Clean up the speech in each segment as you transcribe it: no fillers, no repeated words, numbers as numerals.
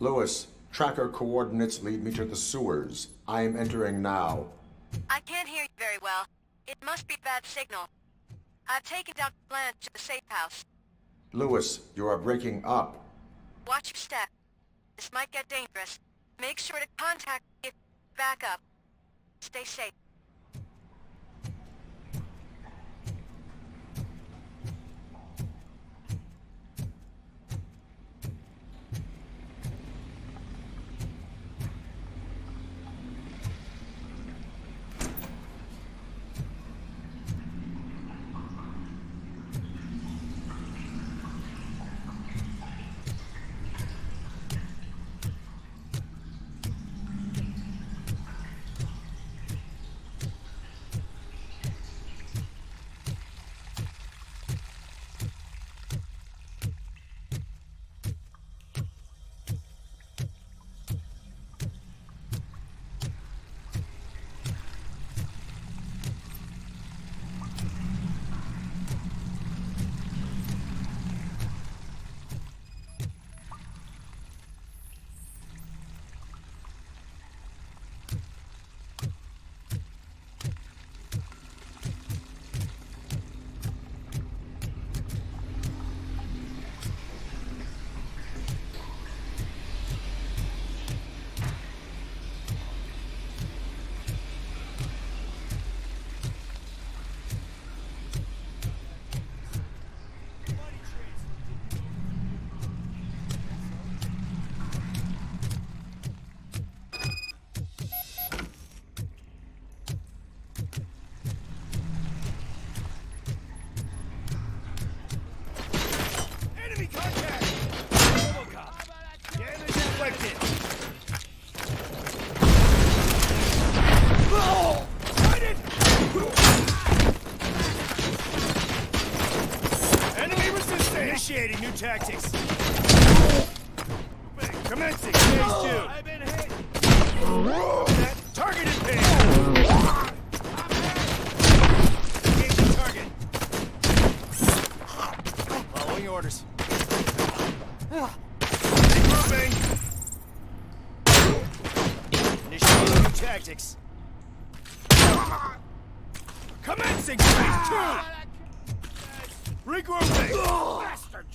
Lewis, tracker coordinates lead me to the sewers. I am entering now. I can't hear you very well. It must be bad signal. I've taken down Blanche to the safe house. Lewis, you are breaking up. Watch your step. This might get dangerous. Make sure to contact me if back up. Stay safe. Enemy contact! Robocop! Damage inflicted! Oh! Sighted! Enemy resistance! Initiating new tactics. Commencing phase 2. I've been hit. Targeted ping. Engaging target. Following orders. Regrouping. Initiating new tactics. Commencing phase 2. Regrouping. Bastard.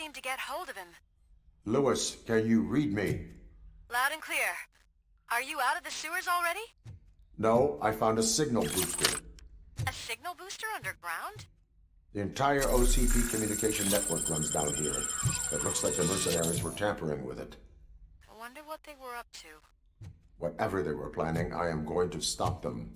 seem to get hold of him. Lewis, can you read me? Loud and clear. Are you out of the sewers already? No, I found a signal booster. A signal booster underground? The entire OCP communication network runs down here. It looks like the mercenaries were tampering with it. I wonder what they were up to. Whatever they were planning, I am going to stop them.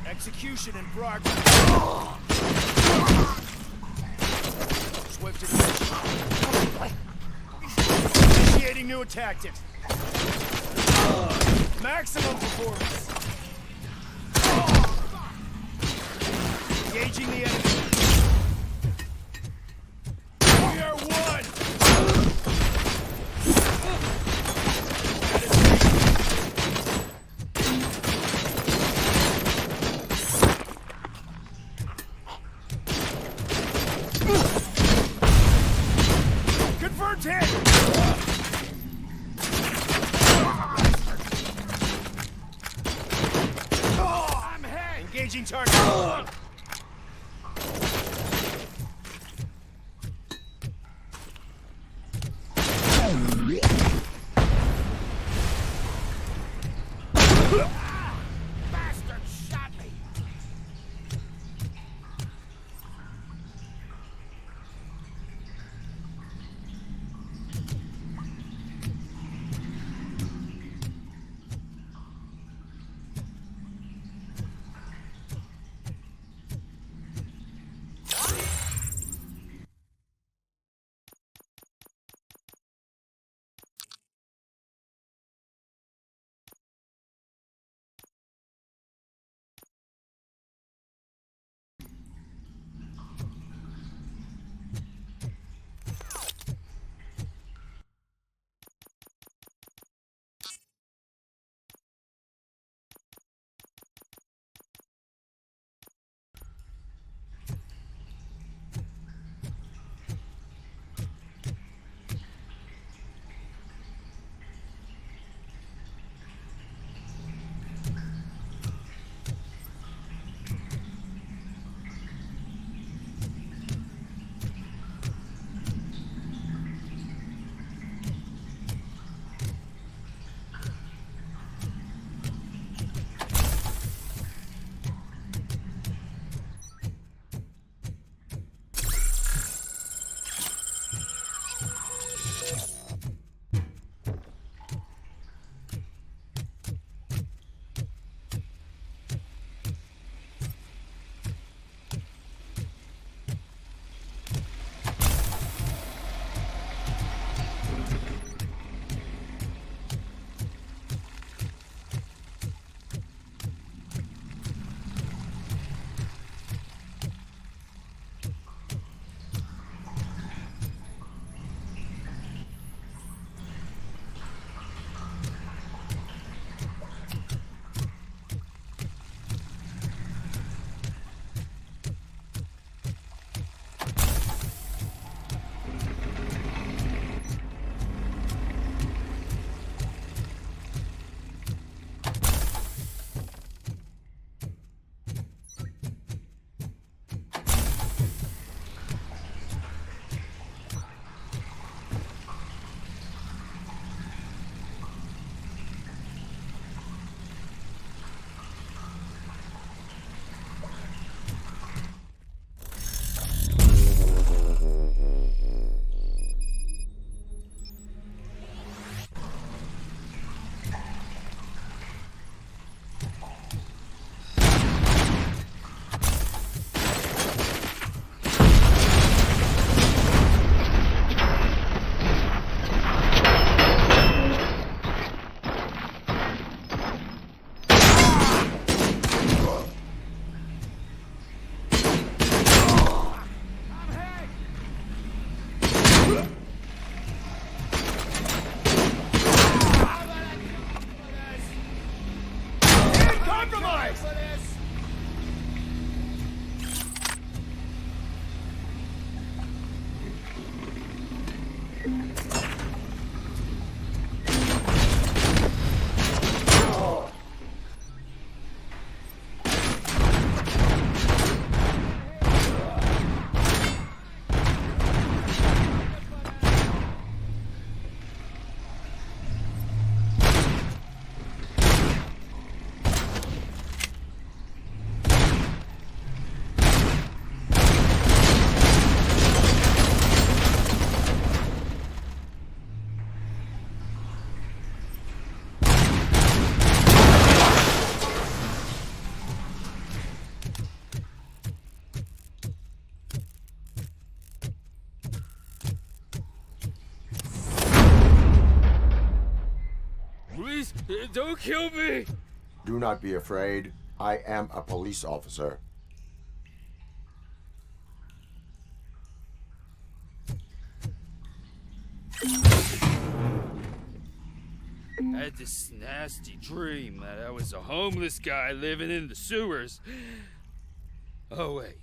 Execution in progress. Swift attention. Initiating new tactics. Maximum performance. Engaging the enemy. We are one. Confirmed hit! I'm hit! Engaging target. Bastard shot me! Please, don't kill me! Do not be afraid. I am a police officer. I had this nasty dream that I was a homeless guy living in the sewers. Oh, wait.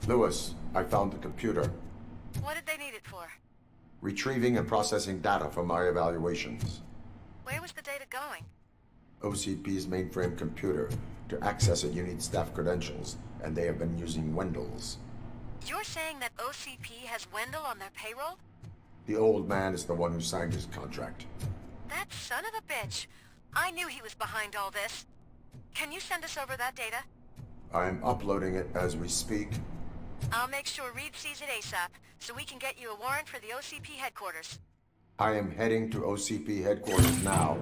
Lewis, I found the computer. What did they need it for? Retrieving and processing data from my evaluations. Where was the data going? OCP's mainframe computer. To access it, you need staff credentials, and they have been using Wendell's. You're saying that OCP has Wendell on their payroll? The old man is the one who signed his contract. That son of a bitch. I knew he was behind all this. Can you send us over that data? I'm uploading it as we speak. I'll make sure Reed sees it ASAP, so we can get you a warrant for the OCP headquarters. I am heading to OCP headquarters now.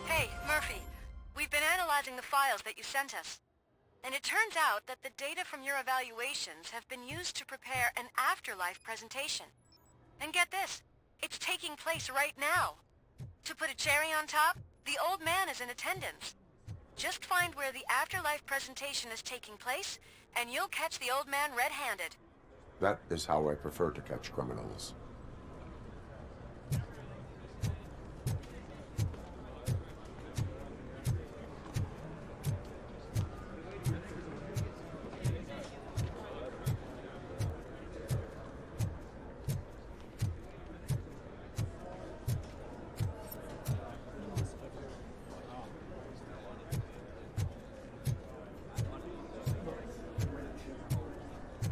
Hey, Murphy. We've been analyzing the files that you sent us. And it turns out that the data from your evaluations have been used to prepare an afterlife presentation. And get this, it's taking place right now. To put a cherry on top, the old man is in attendance. Just find where the afterlife presentation is taking place, and you'll catch the old man red-handed. That is how I prefer to catch criminals.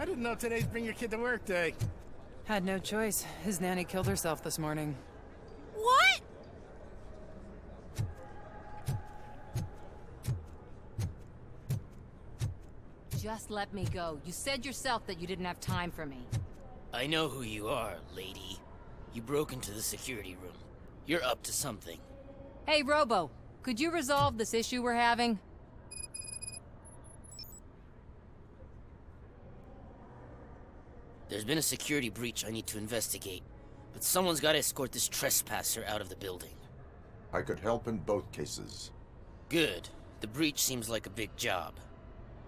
I didn't know today's Bring Your Kid to Work Day. Had no choice. His nanny killed herself this morning. What? Just let me go. You said yourself that you didn't have time for me. I know who you are, lady. You broke into the security room. You're up to something. Hey, Robo, could you resolve this issue we're having? There's been a security breach I need to investigate, but someone's got to escort this trespasser out of the building. I could help in both cases. Good. The breach seems like a big job.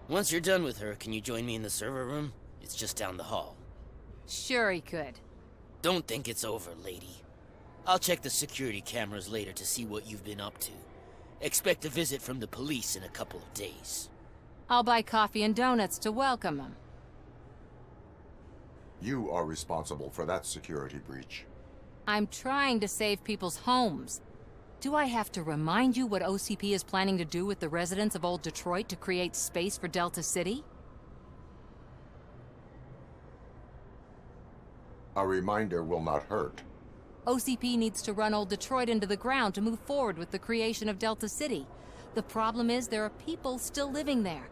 Once you're done with her, can you join me in the server room? It's just down the hall. Sure he could. Don't think it's over, lady. I'll check the security cameras later to see what you've been up to. Expect a visit from the police in a couple of days. I'll buy coffee and donuts to welcome him. You are responsible for that security breach. I'm trying to save people's homes. Do I have to remind you what OCP is planning to do with the residents of Old Detroit to create space for Delta City? A reminder will not hurt. OCP needs to run Old Detroit into the ground to move forward with the creation of Delta City. The problem is there are people still living there.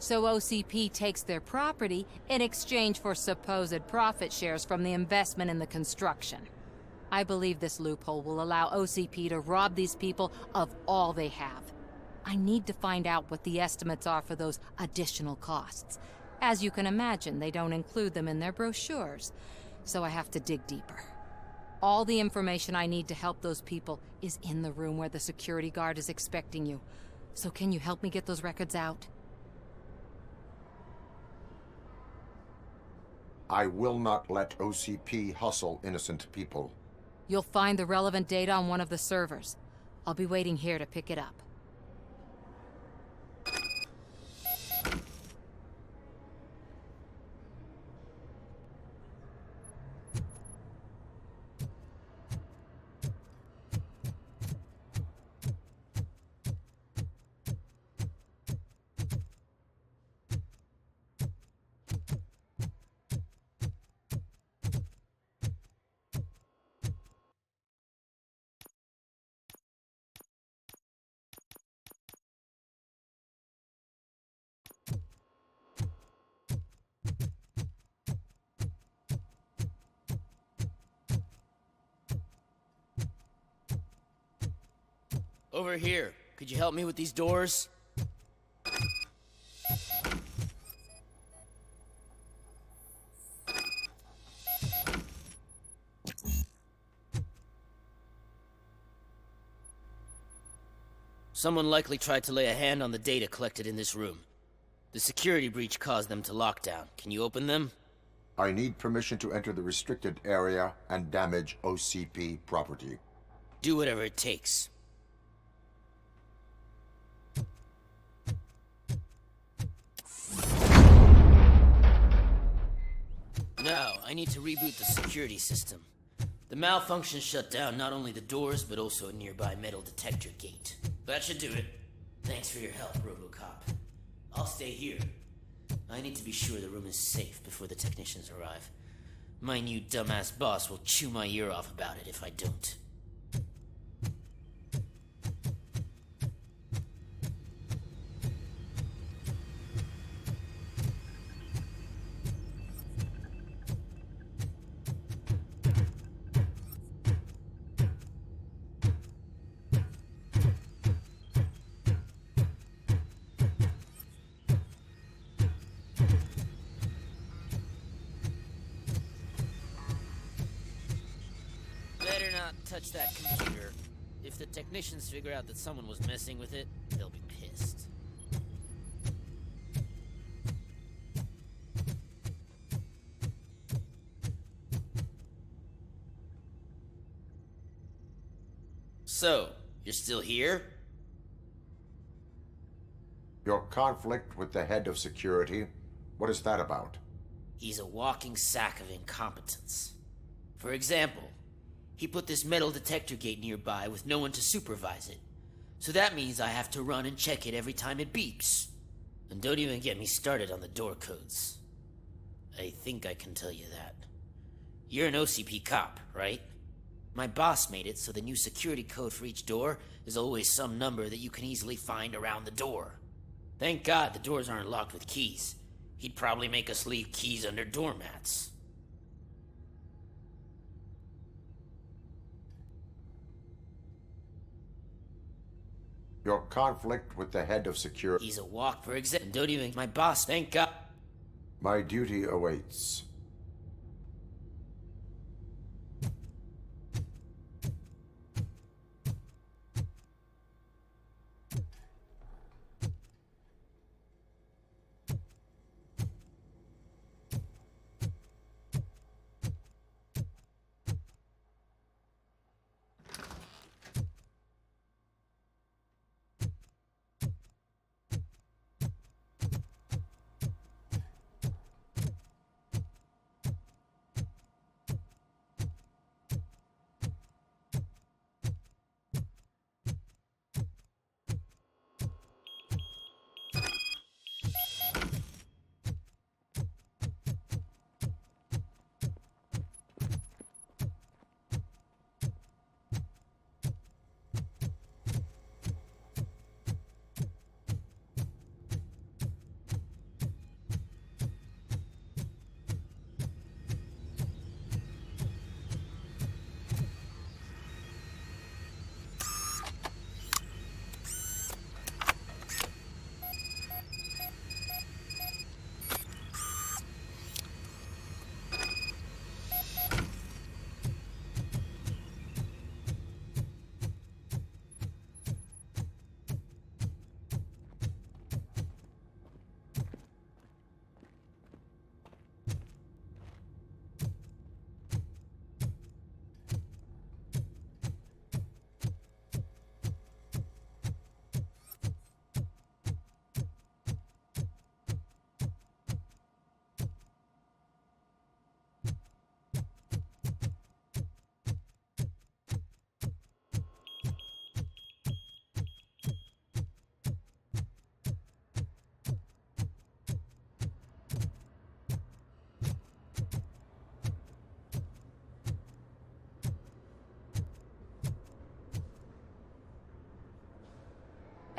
So OCP takes their property in exchange for supposed profit shares from the investment in the construction. I believe this loophole will allow OCP to rob these people of all they have. I need to find out what the estimates are for those additional costs. As you can imagine, they don't include them in their brochures, so I have to dig deeper. All the information I need to help those people is in the room where the security guard is expecting you. So can you help me get those records out? I will not let OCP hustle innocent people. You'll find the relevant data on one of the servers. I'll be waiting here to pick it up. Over here. Could you help me with these doors? Someone likely tried to lay a hand on the data collected in this room. The security breach caused them to lock down. Can you open them? I need permission to enter the restricted area and damage OCP property. Do whatever it takes. Now, I need to reboot the security system. The malfunction shut down not only the doors, but also a nearby metal detector gate. That should do it. Thanks for your help, Robocop. I'll stay here. I need to be sure the room is safe before the technicians arrive. My new dumbass boss will chew my ear off about it if I don't. Better not touch that computer. If the technicians figure out that someone was messing with it, they'll be pissed. So, you're still here? Your conflict with the head of security, what is that about? He's a walking sack of incompetence. For example, he put this metal detector gate nearby with no one to supervise it. So that means I have to run and check it every time it beeps. And don't even get me started on the door codes. I think I can tell you that. You're an OCP cop, right? My boss made it so the new security code for each door is always some number that you can easily find around the door. Thank God the doors aren't locked with keys. He'd probably make us leave keys under doormats. Your conflict with the head of security. He's a walk, for example. Don't even my boss, thank God. My duty awaits.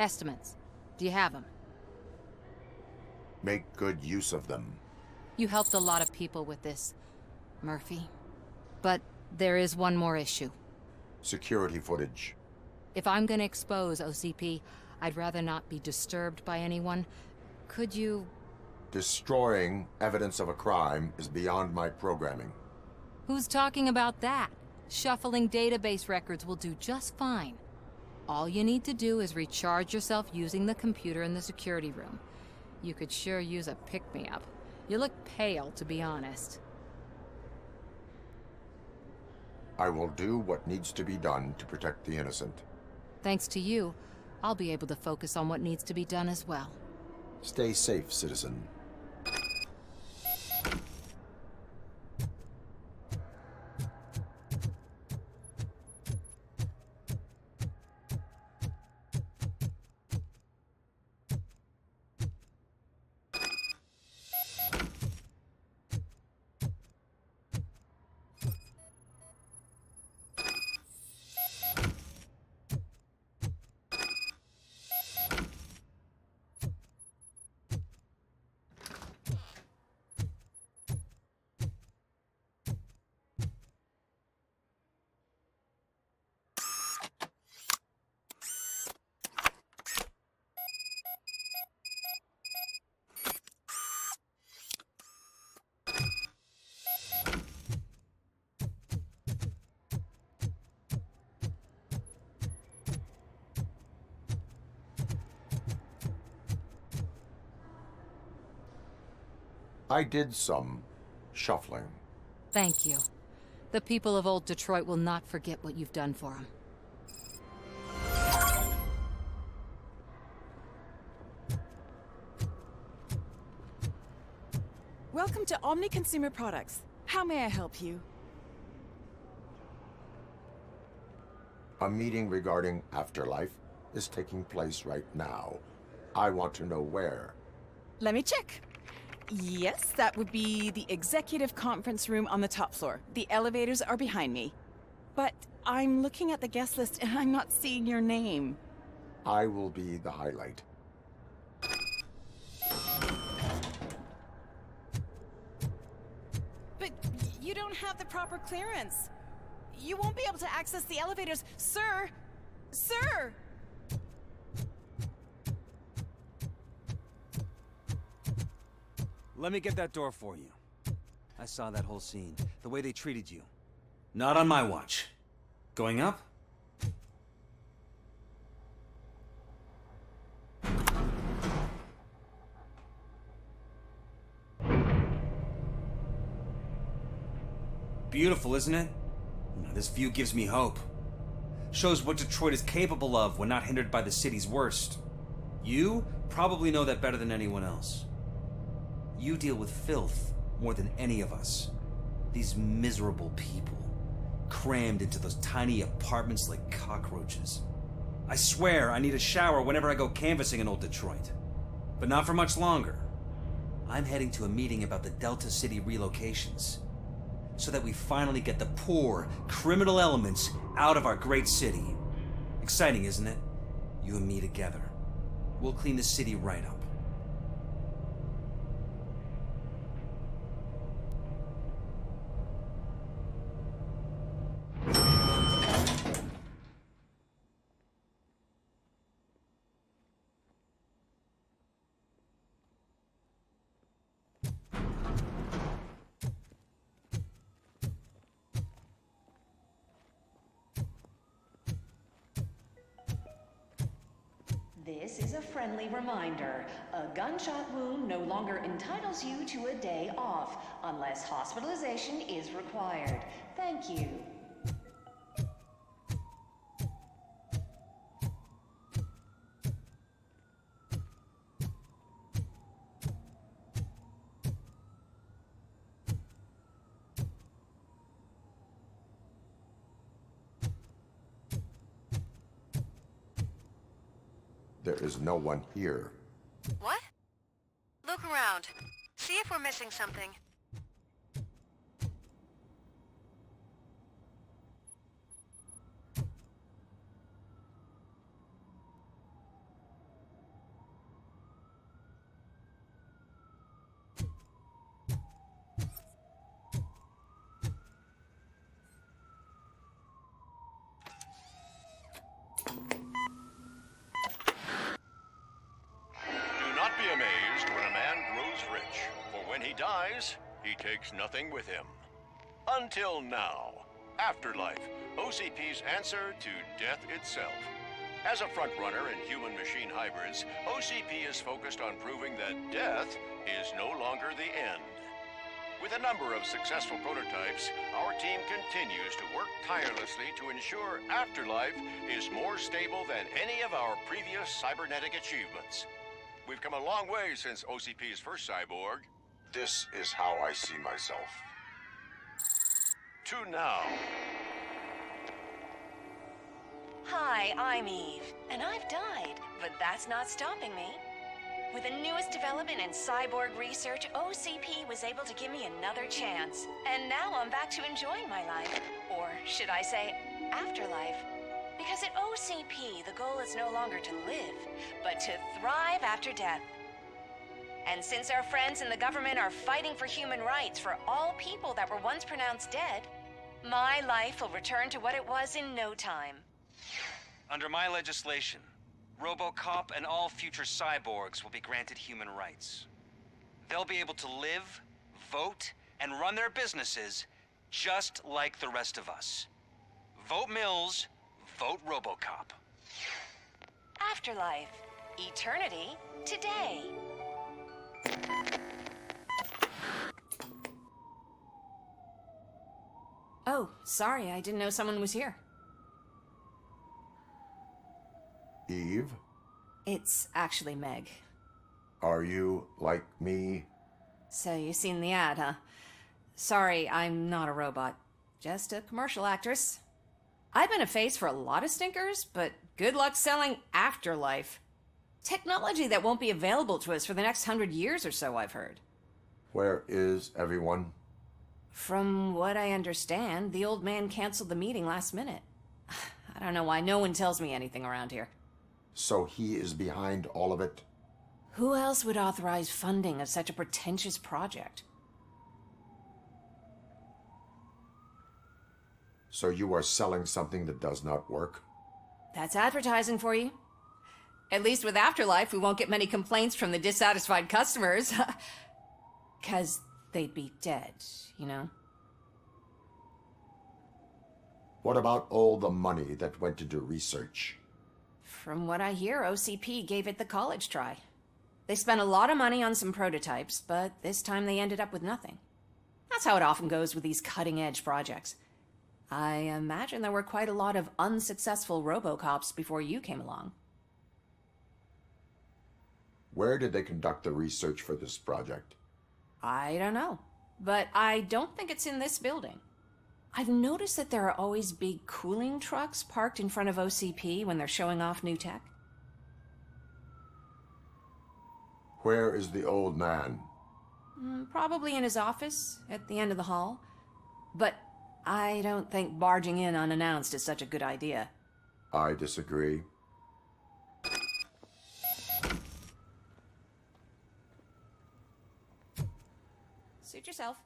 Estimates. Do you have them? Make good use of them. You helped a lot of people with this, Murphy. But there is one more issue. Security footage. If I'm gonna expose OCP, I'd rather not be disturbed by anyone. Could you... Destroying evidence of a crime is beyond my programming. Who's talking about that? Shuffling database records will do just fine. All you need to do is recharge yourself using the computer in the security room. You could sure use a pick-me-up. You look pale, to be honest. I will do what needs to be done to protect the innocent. Thanks to you, I'll be able to focus on what needs to be done as well. Stay safe, citizen. I did some shuffling. Thank you. The people of old Detroit will not forget what you've done for them. Welcome to Omni Consumer Products. How may I help you? A meeting regarding afterlife is taking place right now. I want to know where. Let me check. Yes, that would be the executive conference room on the top floor. The elevators are behind me. But I'm looking at the guest list and I'm not seeing your name. I will be the highlight. But you don't have the proper clearance. You won't be able to access the elevators. Sir! Sir! Let me get that door for you. I saw that whole scene. The way they treated you. Not on my watch. Going up? Beautiful, isn't it? This view gives me hope. Shows what Detroit is capable of when not hindered by the city's worst. You probably know that better than anyone else. You deal with filth more than any of us. These miserable people, crammed into those tiny apartments like cockroaches. I swear I need a shower whenever I go canvassing in old Detroit. But not for much longer. I'm heading to a meeting about the Delta City relocations, so that we finally get the poor, criminal elements out of our great city. Exciting, isn't it? You and me together. We'll clean the city right up. This is a friendly reminder. A gunshot wound no longer entitles you to a day off, unless hospitalization is required. Thank you. There is no one here. What? Look around. See if we're missing something. dies, he takes nothing with him. Until now. Afterlife, OCP's answer to death itself. As a frontrunner in human-machine hybrids, OCP is focused on proving that death is no longer the end. With a number of successful prototypes, our team continues to work tirelessly to ensure Afterlife is more stable than any of our previous cybernetic achievements. We've come a long way since OCP's first cyborg. This is how I see myself. To now. Hi, I'm Eve, and I've died, but that's not stopping me. With the newest development in cyborg research, OCP was able to give me another chance. And now I'm back to enjoying my life. Or should I say, afterlife. Because at OCP, the goal is no longer to live, but to thrive after death. And since our friends in the government are fighting for human rights for all people that were once pronounced dead, my life will return to what it was in no time. Under my legislation, Robocop and all future cyborgs will be granted human rights. They'll be able to live, vote, and run their businesses just like the rest of us. Vote Mills, vote Robocop. Afterlife. Eternity. Today. Oh, sorry, I didn't know someone was here. Eve, It's actually Meg. are you like me? So you seen the ad, huh? Sorry, I'm not a robot. Just a commercial actress. I've been a face for a lot of stinkers, but good luck selling Afterlife. Technology that won't be available to us for the next 100 years or so, I've heard. Where is everyone? From what I understand, the old man canceled the meeting last minute. I don't know why no one tells me anything around here. So he is behind all of it? Who else would authorize funding of such a pretentious project? So you are selling something that does not work? That's advertising for you. At least with Afterlife, we won't get many complaints from the dissatisfied customers. 'Cause they'd be dead, you know? What about all the money that went into research? From what I hear, OCP gave it the college try. They spent a lot of money on some prototypes, but this time they ended up with nothing. That's how it often goes with these cutting-edge projects. I imagine there were quite a lot of unsuccessful Robocops before you came along. Where did they conduct the research for this project? I don't know, but I don't think it's in this building. I've noticed that there are always big cooling trucks parked in front of OCP when they're showing off new tech. Where is the old man? Probably in his office, at the end of the hall. But I don't think barging in unannounced is such a good idea. I disagree. Suit yourself.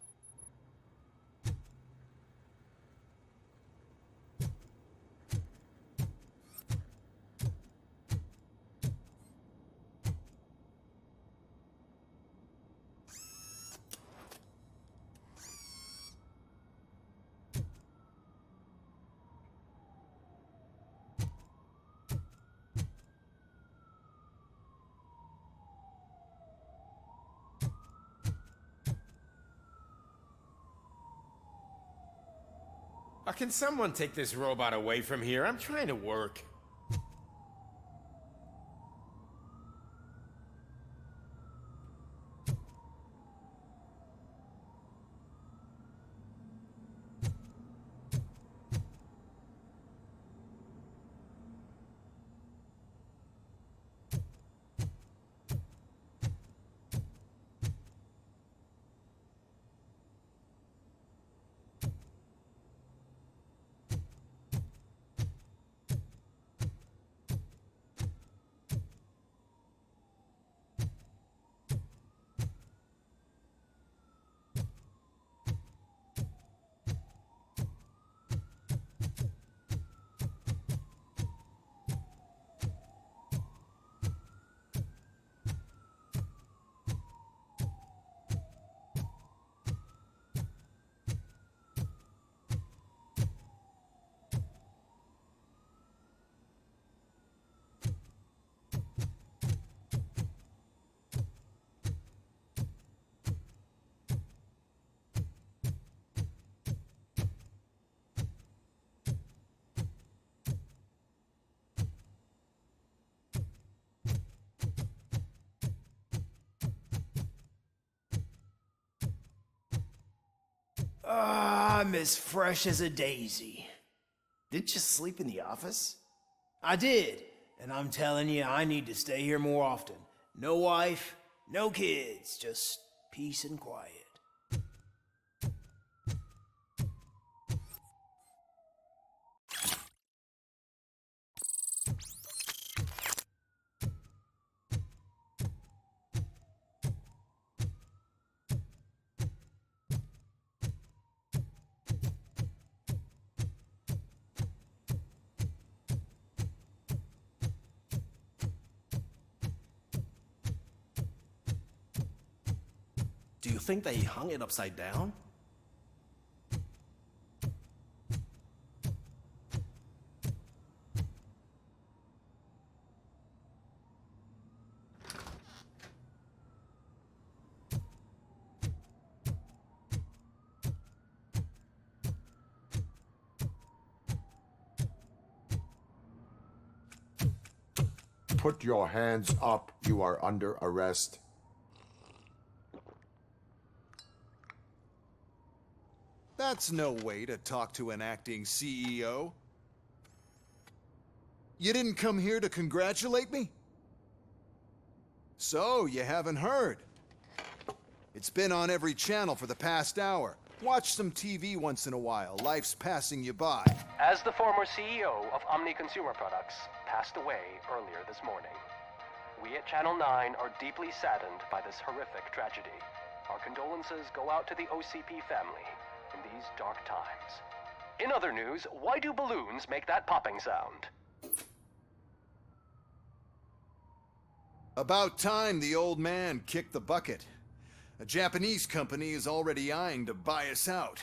Can someone take this robot away from here? I'm trying to work. I'm as fresh as a daisy. Didn't you sleep in the office? I did, and I'm telling you, I need to stay here more often. No wife, no kids, just peace and quiet. Do you think they hung it upside down? Put your hands up. You are under arrest. That's no way to talk to an acting CEO. You didn't come here to congratulate me? So, you haven't heard. It's been on every channel for the past hour. Watch some TV once in a while. Life's passing you by. As the former CEO of Omni Consumer Products passed away earlier this morning, we at Channel 9 are deeply saddened by this horrific tragedy. Our condolences go out to the OCP family in these dark times. In other news, why do balloons make that popping sound? About time the old man kicked the bucket. A Japanese company is already eyeing to buy us out.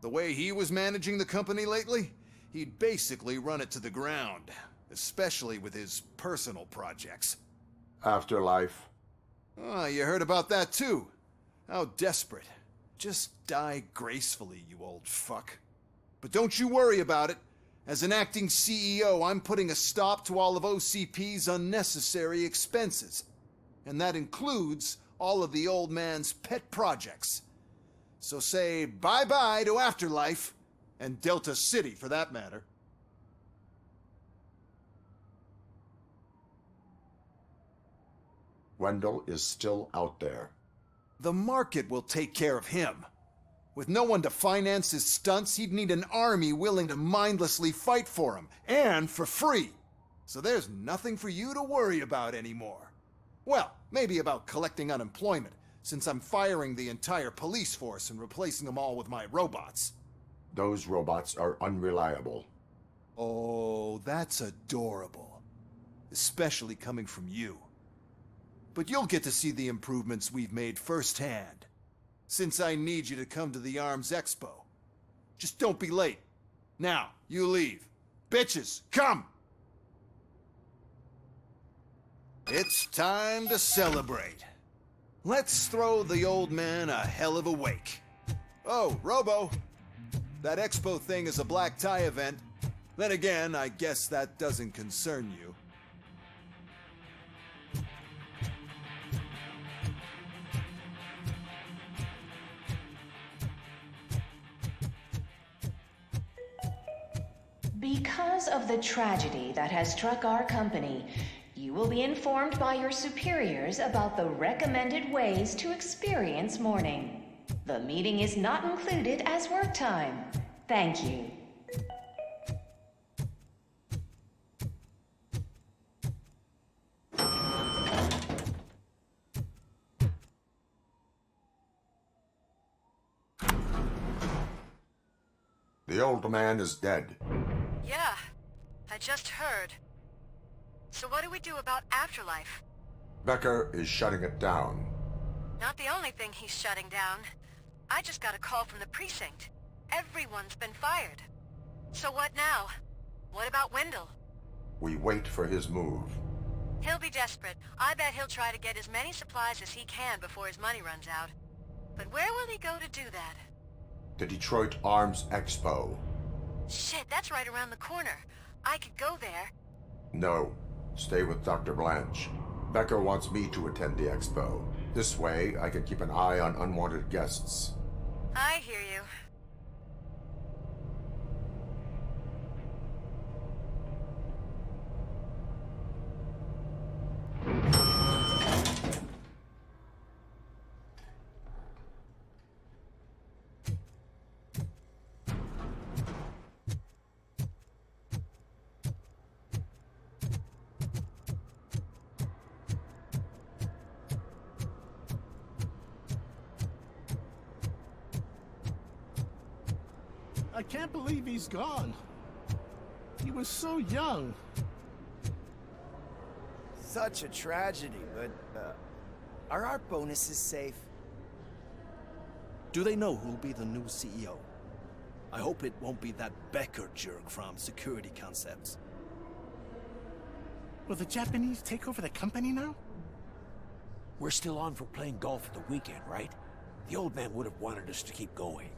The way he was managing the company lately, he'd basically run it to the ground, especially with his personal projects. Afterlife. Oh, you heard about that too. How desperate. Just die gracefully, you old fuck. But don't you worry about it. As an acting CEO, I'm putting a stop to all of OCP's unnecessary expenses. And that includes all of the old man's pet projects. So say bye-bye to Afterlife, and Delta City for that matter. Wendell is still out there. The market will take care of him. With no one to finance his stunts, he'd need an army willing to mindlessly fight for him, and for free. So there's nothing for you to worry about anymore. Well, maybe about collecting unemployment, since I'm firing the entire police force and replacing them all with my robots. Those robots are unreliable. Oh, that's adorable. Especially coming from you. But you'll get to see the improvements we've made firsthand. Since I need you to come to the Arms Expo. Just don't be late. Now, you leave. Bitches, come! It's time to celebrate. Let's throw the old man a hell of a wake. Oh, Robo. That expo thing is a black tie event. Then again, I guess that doesn't concern you. Because of the tragedy that has struck our company, you will be informed by your superiors about the recommended ways to experience mourning. The meeting is not included as work time. Thank you. The old man is dead. Yeah, I just heard. So what do we do about Afterlife? Becker is shutting it down. Not the only thing he's shutting down. I just got a call from the precinct. Everyone's been fired. So what now? What about Wendell? We wait for his move. He'll be desperate. I bet he'll try to get as many supplies as he can before his money runs out. But where will he go to do that? The Detroit Arms Expo. Shit, that's right around the corner. I could go there. No. Stay with Dr. Blanche. Becker wants me to attend the expo. This way, I can keep an eye on unwanted guests. I hear you. I can't believe he's gone. He was so young. Such a tragedy, but, are our bonuses safe? Do they know who'll be the new CEO? I hope it won't be that Becker jerk from Security Concepts. Will the Japanese take over the company now? We're still on for playing golf at the weekend, right? The old man would have wanted us to keep going.